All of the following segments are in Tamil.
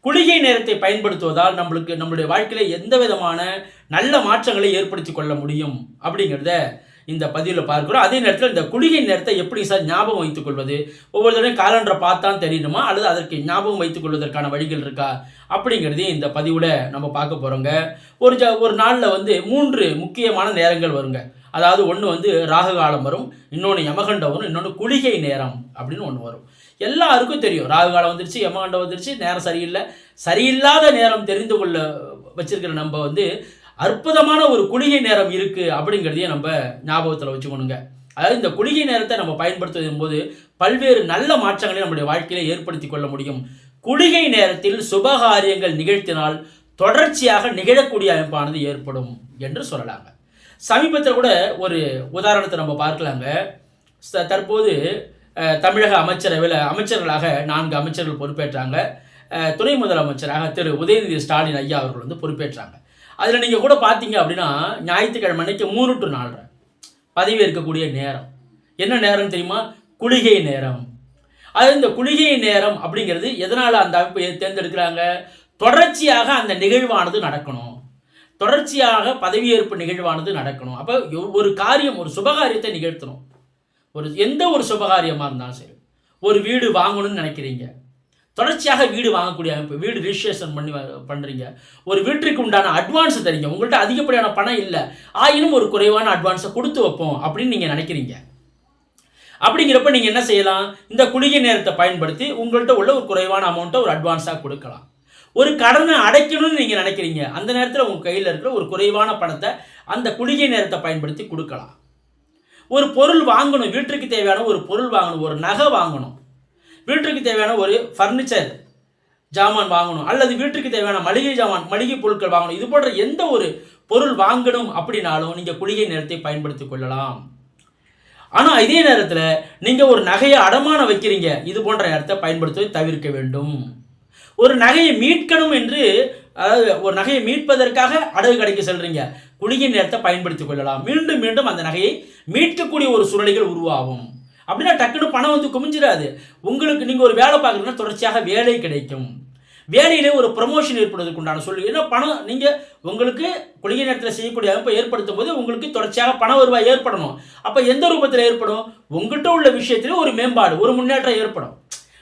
குளிகை நேரத்தை பயன்படுத்துவதால் நம்மளுடைய வாழ்க்கையில எந்த விதமான நல்ல மாற்றங்களை ஏற்படுத்தி கொள்ள முடியும் அப்படிங்கிறத இந்த பதிவில் பார்க்கிறோம். அதே நேரத்தில் இந்த குளிகை நேரத்தை எப்படி சார் ஞாபகம் வைத்துக் கொள்வது? ஒவ்வொரு தடவை காலண்டரை பார்த்தான் தெரியணுமா, அல்லது அதற்கு ஞாபகம் வைத்துக் கொள்வதற்கான வழிகள் இருக்கா அப்படிங்கிறதையும் இந்த பதிவில் நம்ம பார்க்க போகிறோங்க. ஒரு நாளில் 3 முக்கியமான நேரங்கள் வருங்க. அதாவது ஒன்று ராகு காலம் வரும், இன்னொன்று யமகண்டம் வரும், இன்னொன்று குளிகை நேரம் அப்படின்னு ஒன்று வரும். எல்லாருக்கும் தெரியும் ராகு காலம் வந்துருச்சு, யமகண்டம் வந்துருச்சு, நேரம் சரியில்லை. சரியில்லாத நேரம் தெரிந்து கொள்ள வச்சிருக்கிற நம்ம அற்புதமான ஒரு குளிகை நேரம் இருக்குது அப்படிங்கிறதையும் நம்ம ஞாபகத்தில் வச்சுக்கணுங்க. அதாவது இந்த குளிகை நேரத்தை நம்ம பயன்படுத்துவதன் போது பல்வேறு நல்ல மாற்றங்களை நம்முடைய வாழ்க்கையில ஏற்படுத்தி கொள்ள முடியும். குளிகை நேரத்தில் சுபகாரியங்கள் நிகழ்த்தினால் தொடர்ச்சியாக நிகழக்கூடிய அமைப்பானது ஏற்படும் என்று சொல்லலாங்க. சமீபத்தில் கூட ஒரு உதாரணத்தை நம்ம பார்க்கலாங்க. தற்போது தமிழக அமைச்சர்களாக 4 அமைச்சர்கள் பொறுப்பேற்றாங்க. துணை முதலமைச்சராக திரு உதயநிதி ஸ்டாலின் ஐயா அவர்கள் பொறுப்பேற்றாங்க. அதில் நீங்கள் கூட பார்த்தீங்க அப்படின்னா ஞாயிற்றுக்கிழமை அன்னைக்கு 3 to 4 பதவி இருக்கக்கூடிய நேரம் என்ன நேரம் தெரியுமா? குளிகை நேரம். அதாவது இந்த குளிகை நேரம் அப்படிங்கிறது எதனால் அந்த அமைப்பை தேர்ந்தெடுக்கிறாங்க? தொடர்ச்சியாக அந்த நிகழ்வானது நடக்கணும், தொடர்ச்சியாக பதவியேற்பு நிகழ்வானது நடக்கணும். அப்போ ஒரு காரியம், ஒரு சுபகாரியத்தை நிகழ்த்தணும். எந்த ஒரு சுபகாரியமாக இருந்தாலும் சரி, ஒரு வீடு வாங்கணும்னு நினைக்கிறீங்க, தொடர்ச்சியாக வீடு வாங்கக்கூடிய அமைப்பு, வீடு ரிஜிஸ்ட்ரேஷன் பண்ணுறீங்க, ஒரு வீட்டுக்கு உண்டான அட்வான்ஸை தரீங்க. உங்கள்கிட்ட அதிகப்படியான பணம் இல்லை, ஆயினும் ஒரு குறைவான அட்வான்ஸை கொடுத்து வைப்போம் அப்படின்னு நீங்கள் நினைக்கிறீங்க. அப்படிங்கிறப்ப நீங்கள் என்ன செய்யலாம்? இந்த குளிகை நேரத்தை பயன்படுத்தி உங்கள்கிட்ட உள்ள ஒரு குறைவான அமௌண்ட்டை ஒரு அட்வான்ஸாக கொடுக்கலாம். ஒரு கடனை அடைக்கணும்னு நீங்கள் நினைக்கிறீங்க, அந்த நேரத்தில் உங்கள் கையில் இருக்கிற ஒரு குறைவான பணத்தை அந்த குளிகை நேரத்தை பயன்படுத்தி கொடுக்கலாம். ஒரு பொருள் வாங்கணும், வீட்டுக்கு தேவையான ஒரு பொருள் வாங்கணும், ஒரு நகை வாங்கணும், வீட்டுக்கு தேவையான ஒரு ஃபர்னிச்சர் ஜாமான் வாங்கணும், அல்லது வீட்டுக்கு தேவையான மளிகை பொருட்கள் வாங்கணும். இது போன்ற எந்த ஒரு பொருள் வாங்கணும் அப்படின்னாலும் நீங்கள் குளிகை நேரத்தை பயன்படுத்திக் கொள்ளலாம். ஆனால் இதே நேரத்தில் நீங்கள் ஒரு நகையை அடமானம் வைக்கிறீங்க, இது போன்ற நேரத்தை பயன்படுத்துவதை தவிர்க்க வேண்டும். ஒரு நகையை மீட்கணும் என்று, அதாவது ஒரு நகையை மீட்பதற்காக அடகு கடைக்கு செல்றீங்க, குளிகை நேரத்தை பயன்படுத்திக் கொள்ளலாம். மீண்டும் மீண்டும் அந்த நகையை மீட்கக்கூடிய ஒரு சூழ்நிலைகள் உருவாகும். அப்படின்னா டக்குனு பணம் குமிஞ்சிடாது. உங்களுக்கு நீங்கள் ஒரு வேலை பார்க்குறீங்கன்னா தொடர்ச்சியாக வேலை கிடைக்கும், வேலையிலே ஒரு ப்ரமோஷன் ஏற்படுவதற்கு உண்டான சொல்லி. ஏன்னா பணம் நீங்கள் உங்களுக்கு குளிகை நேரத்தில் செய்யக்கூடிய அமைப்பை ஏற்படுத்தும் போது உங்களுக்கு தொடர்ச்சியாக பண வருவாய் ஏற்படணும். அப்போ எந்த ரூபத்தில் ஏற்படும்? உங்கள்கிட்ட உள்ள விஷயத்திலே ஒரு மேம்பாடு, ஒரு முன்னேற்றம் ஏற்படும்.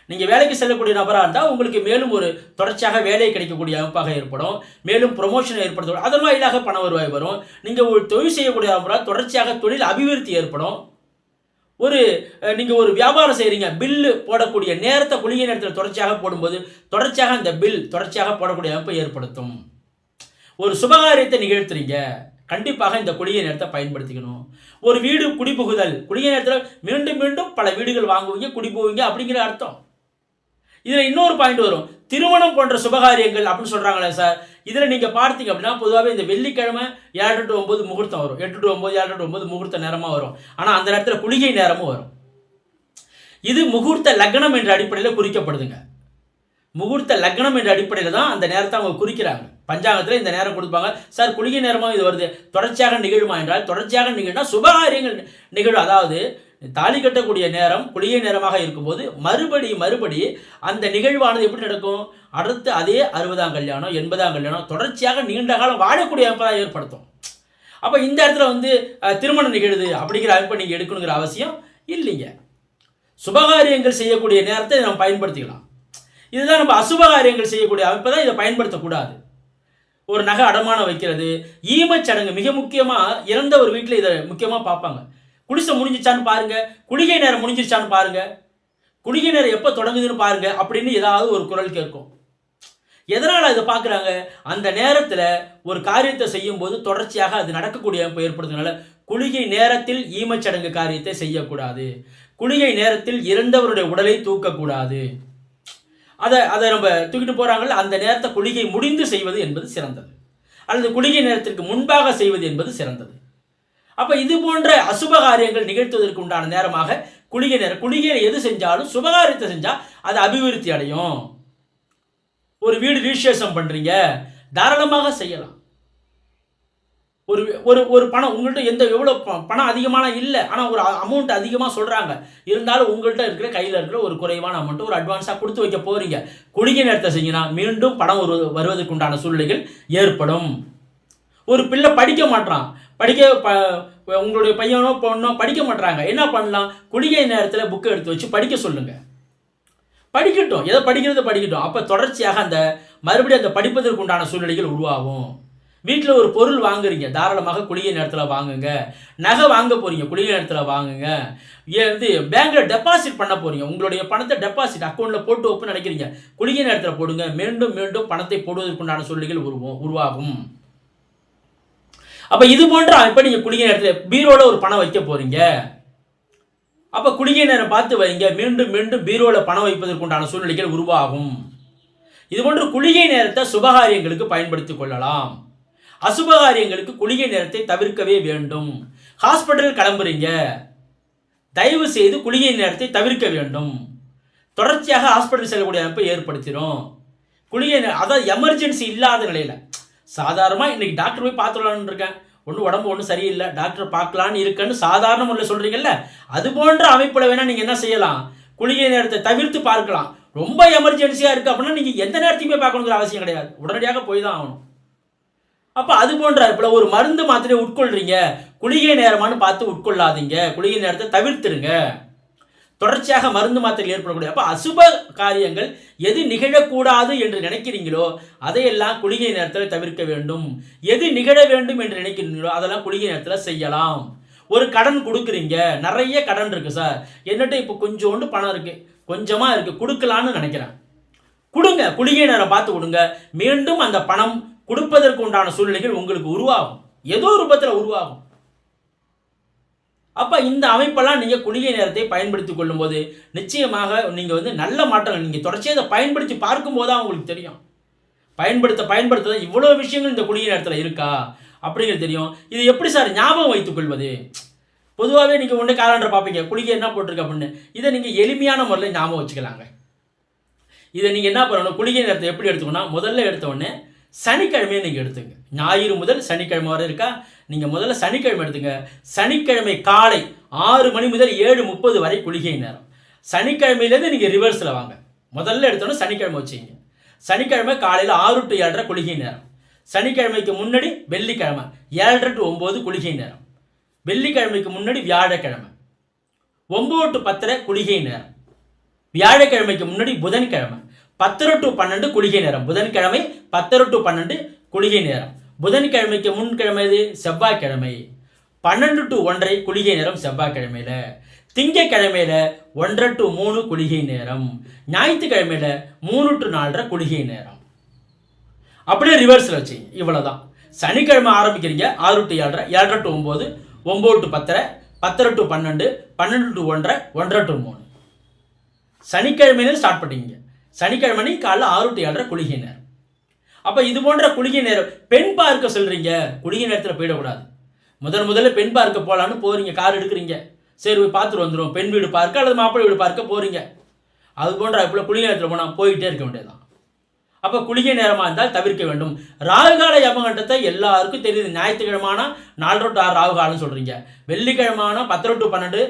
நீங்கள் வேலைக்கு செல்லக்கூடிய நபராக இருந்தால் உங்களுக்கு மேலும் ஒரு தொடர்ச்சியாக வேலை கிடைக்கக்கூடிய அமைப்பாக ஏற்படும், மேலும் ப்ரொமோஷன் ஏற்படுத்தும், அதன் வாயிலாக பண வருவாய் வரும். நீங்கள் ஒரு தொழில் செய்யக்கூடிய நபராக தொடர்ச்சியாக தொழில் அபிவிருத்தி ஏற்படும். நீங்கள் ஒரு வியாபாரம் செய்கிறீங்க, பில்லு போடக்கூடிய நேரத்தை குளிகை நேரத்தில் தொடர்ச்சியாக போடும்போது தொடர்ச்சியாக அந்த பில் தொடர்ச்சியாக போடக்கூடிய அமைப்பை ஏற்படுத்தும். ஒரு சுபகாரியத்தை நிகழ்த்துறீங்க, கண்டிப்பாக இந்த குளிகை நேரத்தை பயன்படுத்திக்கணும். ஒரு வீடு குடிபுகுதல், குளிகை நேரத்தில் மீண்டும் மீண்டும் பல வீடுகள் வாங்குவீங்க, குடிபுகுவீங்க அப்படிங்கிற அர்த்தம். இதில் இன்னொரு பாயிண்ட் வரும், திருமணம் போன்ற சுபகாரியங்கள் அப்படின்னு சொல்கிறாங்களே சார். இதில் நீங்கள் பார்த்தீங்க அப்படின்னா பொதுவாகவே இந்த வெள்ளிக்கிழமை 7 to 9 முகூர்த்தம் வரும், 8 to 9 7 to 9 முகூர்த்த நேரமாக வரும். ஆனால் அந்த நேரத்தில் குளிகை நேரமும் வரும். இது முகூர்த்த லக்னம் என்ற அடிப்படையில் குறிக்கப்படுதுங்க. முகூர்த்த லக்னம் என்ற அடிப்படையில் தான் அந்த நேரத்தை அவங்க குறிக்கிறாங்க. பஞ்சாங்கத்தில் இந்த நேரம் கொடுப்பாங்க. சார் குளிகை நேரமாக இது வருது, தொடர்ச்சியாக நிகழுமா என்றால் தொடர்ச்சியாக நிகழ்னா சுபகாரியங்கள் நிகழும். அதாவது தாலி கட்டக்கூடிய நேரம் குளிகை நேரமாக இருக்கும்போது மறுபடி அந்த நிகழ்வானது எப்படி நடக்கும்? அடுத்து அதே 60ஆம் கல்யாணம் 80ஆம் கல்யாணம் தொடர்ச்சியாக நீண்ட காலம் வாழக்கூடிய அமைப்பை ஏற்படுத்தும். அப்போ இந்த இடத்துல திருமணம் நிகழுது அப்படிங்கிற அமைப்பை நீங்கள் எடுக்கணுங்கிற அவசியம் இல்லைங்க. சுபகாரியங்கள் செய்யக்கூடிய நேரத்தை நம்ம பயன்படுத்திக்கலாம். இதுதான் நம்ம அசுபகாரியங்கள் செய்யக்கூடிய அமைப்பை தான் இதை பயன்படுத்தக்கூடாது. ஒரு நகை அடமானம் வைக்கிறது, ஈமச்சடங்கு மிக முக்கியமாக இறந்த ஒரு வீட்டில் இதை முக்கியமாக பார்ப்பாங்க. குடிசை முடிஞ்சிச்சான்னு பாருங்க, குளிகை நேரம் முடிஞ்சிருச்சான்னு பாருங்க, குளிகை நேரம் எப்போ தொடங்குதுன்னு பாருங்க அப்படின்னு ஏதாவது ஒரு குரல் கேட்கும். எதனால் இதை பார்க்குறாங்க? அந்த நேரத்தில் ஒரு காரியத்தை செய்யும் போது தொடர்ச்சியாக அது நடக்கக்கூடிய அமைப்பு ஏற்படுறதுனால குளிகை நேரத்தில் ஈமச்சடங்கு காரியத்தை செய்யக்கூடாது, குளிகை நேரத்தில் இறந்தவருடைய உடலை தூக்கக்கூடாது. அதை நம்ம தூக்கிட்டு போகிறாங்கல்ல, அந்த நேரத்தை குளிகை முடிந்து செய்வது என்பது சிறந்தது, அல்லது குளிகை நேரத்திற்கு முன்பாக செய்வது என்பது சிறந்தது. அப்போ இது போன்ற அசுப காரியங்கள் நிகழ்த்துவதற்கு உண்டான நேரமாக குளிகை நேரம். குளிகை எது செஞ்சாலும் சுபகாரியத்தை செஞ்சால் அது அபிவிருத்தி அடையும். ஒரு வீடு ரிஜிஸ்ட்ரேஷன் பண்ணுறீங்க, தாராளமாக செய்யலாம். ஒரு ஒரு ஒரு பணம் உங்கள்கிட்ட எவ்வளோ பணம் அதிகமான இல்லை, ஆனால் ஒரு அமௌண்ட் அதிகமாக சொல்கிறாங்க, இருந்தாலும் உங்கள்கிட்ட இருக்கிற கையில் இருக்கிற ஒரு குறைவான அமௌண்ட்டு ஒரு அட்வான்ஸாக கொடுத்து வைக்க போகிறீங்க. குறுகிய நேரத்தை செஞ்சினா மீண்டும் பணம் வருவதற்கு உண்டான சூழ்நிலைகள் ஏற்படும். ஒரு பிள்ளை படிக்க மாட்டான், உங்களுடைய பையனோ பொண்ணோ படிக்க மாட்டாங்க, என்ன பண்ணலாம்? குறுகிய நேரத்தில் புக்கை எடுத்து வச்சு படிக்க சொல்லுங்கள். படிக்கட்டும், எதை படிக்கிறது படிக்கட்டும். அப்போ தொடர்ச்சியாக மறுபடியும் அந்த படிப்பதற்கு உண்டான சூழ்நிலைகள் உருவாகும். வீட்டில் ஒரு பொருள் வாங்குறீங்க, தாராளமாக குறுகிய நேரத்தில் வாங்குங்க. நகை வாங்க போகிறீங்க, குறுகிய நேரத்தில் வாங்குங்க. பேங்க்கில் டெபாசிட் பண்ண போகிறீங்க, உங்களுடைய பணத்தை டெபாசிட் அக்கௌண்ட்டில் போட்டு வைப்புன்னு நினைக்கிறீங்க, குறுகிய நேரத்தில் போடுங்க. மீண்டும் மீண்டும் பணத்தை போடுவதற்குண்டான சூழ்நிலைகள் உருவாகும். அப்போ இது போன்ற இப்போ நீங்கள் குறுகிய நேரத்தில் பீரோவில் ஒரு பணம் வைக்க போகிறீங்க, அப்போ குறுகிய நேரம் பார்த்து வைங்க. மீண்டும் மீண்டும் பீரோவில் பணம் வைப்பதற்குண்டான சூழ்நிலைகள் உருவாகும். இது போன்ற குறுகிய நேரத்தை சுபகாரியங்களுக்கு பயன்படுத்திக் கொள்ளலாம். அசுபகாரியங்களுக்கு குறுகிய நேரத்தை தவிர்க்கவே வேண்டும். ஹாஸ்பிட்டல் கிளம்புறீங்க, தயவு செய்து குறுகிய நேரத்தை தவிர்க்க வேண்டும். தொடர்ச்சியாக ஹாஸ்பிட்டல் செல்லக்கூடிய அமைப்பை ஏற்படுத்திடும். அதாவது எமர்ஜென்சி இல்லாத நிலையில் சாதாரணமாக இன்னைக்கு டாக்டர் போய் பார்த்துடலான்னு இருக்கேன், உடம்பு ஒன்றும் சரியில்லை, டாக்டர் பார்க்கலான்னு இருக்குன்னு சாதாரண முறையில் சொல்கிறீங்கல்ல, அது போன்ற அமைப்பில் வேணால் நீங்கள் என்ன செய்யலாம்? குறுகிய நேரத்தை தவிர்த்து பார்க்கலாம். ரொம்ப எமர்ஜென்சியாக இருக்குது அப்படின்னா நீங்கள் எந்த நேரத்தையுமே பார்க்கணுங்கிற அவசியம் கிடையாது, உடனடியாக போய் தான் ஆகணும். அப்போ அது போன்ற இப்போ ஒரு மருந்து மாத்திரை உட்கொள்றீங்க, குறுகிய நேரமானு பார்த்து உட்கொள்ளாதீங்க, குறுகிய நேரத்தை தவிர்த்துருங்க. தொடர்ச்சியாக மருந்து மாத்திரைகள் ஏற்படக்கூடிய அப்போ அசுப காரியங்கள் எது நிகழக்கூடாது என்று நினைக்கிறீங்களோ அதையெல்லாம் குறுகிய நேரத்தில் தவிர்க்க வேண்டும். எது நிகழ வேண்டும் என்று நினைக்கிறீங்களோ அதெல்லாம் குறுகிய நேரத்தில் செய்யலாம். ஒரு கடன் கொடுக்குறீங்க, நிறைய கடன் இருக்குது சார், என்னட்ட இப்போ கொஞ்சோண்டு பணம் இருக்குது, கொஞ்சமாக இருக்குது, கொடுக்கலான்னு நினைக்கிறேன், கொடுங்க, குறுகிய நேரம் பார்த்து கொடுங்க. மீண்டும் அந்த பணம் கொடுப்பதற்கு உண்டான சூழ்நிலைகள் உங்களுக்கு உருவாகும், ஏதோ ரூபத்தில் உருவாகும். அப்போ இந்த அமைப்பெல்லாம் நீங்கள் குறுகிய நேரத்தை பயன்படுத்தி கொள்ளும் போது நிச்சயமாக நீங்கள் நல்ல மாற்றங்கள் நீங்கள் தொடர்ச்சியாக இதை பயன்படுத்தி பார்க்கும்போது தான் உங்களுக்கு தெரியும். பயன்படுத்த இவ்வளோ விஷயங்கள் இந்த குறுகிய நேரத்தில் இருக்கா அப்படிங்கிறது தெரியும். இது எப்படி சார் ஞாபகம் வைத்துக் கொள்வது? பொதுவாகவே நீங்கள் ஒன்று காலண்டர் பார்ப்பீங்க, குறுகிய என்ன போட்டிருக்கு அப்படின்னு. இதை நீங்கள் எளிமையான முறையில் ஞாபகம் வச்சுக்கலாங்க. இதை நீங்கள் என்ன பண்ணணும், குறுகிய நேரத்தை எப்படி எடுத்துக்கணும்? முதல்ல எடுத்தோடனே சனிக்கிழமையை நீங்கள் எடுத்துங்க. ஞாயிறு முதல் சனிக்கிழமை வரை இருக்கா, நீங்கள் முதல்ல சனிக்கிழமை எடுத்துங்க. சனிக்கிழமை காலை 6 மணி முதல் 7:30 வரை குளிகை நேரம். சனிக்கிழமையிலேருந்து நீங்கள் ரிவர்ஸில் வாங்க. முதல்ல எடுத்தோன்னே சனிக்கிழமை வச்சுங்க. சனிக்கிழமை காலையில் 6 to 7:30 குளிகை நேரம். சனிக்கிழமைக்கு முன்னாடி வெள்ளிக்கிழமை 7:30 to 9 குளிகை நேரம். வெள்ளிக்கிழமைக்கு முன்னாடி வியாழக்கிழமை 9 to 10 குளிகை நேரம். வியாழக்கிழமைக்கு முன்னாடி புதன்கிழமை 10 to 12 குளிகை நேரம். புதன்கிழமை 10 to 12 குளிகை நேரம். புதன்கிழமைக்கு முன்கிழமை செவ்வாய்க்கிழமை 12 to 1:30 குளிகை நேரம் செவ்வாய்க்கிழமையில். திங்கக்கிழமையில் 1:30 to 3 குளிகை நேரம். ஞாயிற்றுக்கிழமையில் 3 to 4:30 குளிகை நேரம். அப்படியே ரிவர்ஸில் வச்சுங்க. இவ்வளோதான். சனிக்கிழமை ஆரம்பிக்கிறீங்க 6 to 7:30, 7:30 to 9, 9 to 10, 10 to 12, 12 to 1:30, 1:30 to 3. சனிக்கிழமையிலேருந்து start பண்ணிங்க. சனிக்கிழமை காலைல 6 to 7:30 குளிகை நேரம். அப்போ இது போன்ற குளிகை நேரம். பெண் பார்க்க சொல்கிறீங்க, குளிகை நேரத்தில் போயிடக்கூடாது. முதல்ல பெண் பார்க்க போகலான்னு போகிறீங்க, கார் எடுக்கிறீங்க, சரி போய் பார்த்துட்டு வந்துடும், பெண் வீடு பார்க்க அல்லது மாப்பிள்ளை வீடு பார்க்க போகிறீங்க. அது போன்ற இப்போ குளிகை நேரத்தில் போனால் போயிட்டே இருக்க வேண்டியதுதான். அப்போ குளிகை நேரமாக இருந்தால் தவிர்க்க வேண்டும். ராகுகால யமகண்டத்தை எல்லாருக்கும் தெரியுது. ஞாயிற்றுக்கிழமைனா 4 to 6 ராகுகாலம்னு சொல்கிறீங்க, வெள்ளிக்கிழமைனா 10 to 12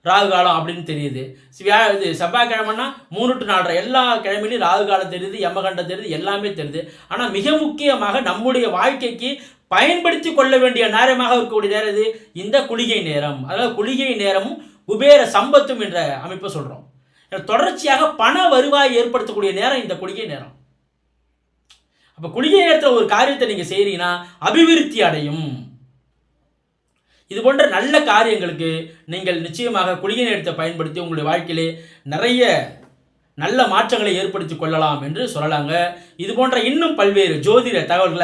ராகுகாலம் அப்படின்னு தெரியுது. செவ்வாய்க்கிழமைனா 3 to 4 எல்லா கிழமையிலையும் ராகுகாலம் தெரியுது, யமகண்டம் தெரியுது, எல்லாமே தெரியுது. ஆனால் மிக முக்கியமாக நம்முடைய வாழ்க்கைக்கு பயன்படுத்தி கொள்ள வேண்டிய நேரமாக இருக்கக்கூடிய நேரம் இது இந்த குளிகை நேரம். அதாவது குளிகை நேரமும் குபேர சம்பத்தும் என்ற அமைப்பை சொல்கிறோம். தொடர்ச்சியாக பண வருவாய் ஏற்படுத்தக்கூடிய நேரம் இந்த குளிகை நேரம். அப்போ குளிகை நேரத்தில் ஒரு காரியத்தை நீங்கள் செய்கிறீங்கன்னா அபிவிருத்தி அடையும். இது போன்ற நல்ல காரியங்களுக்கு நீங்கள் நிச்சயமாக குளிகை நேரத்தை பயன்படுத்தி உங்களுடைய வாழ்க்கையிலே நிறைய நல்ல மாற்றங்களை ஏற்படுத்தி கொள்ளலாம் என்று சொல்லலாங்க. இது போன்ற இன்னும் பல்வேறு ஜோதிட தகவல்களை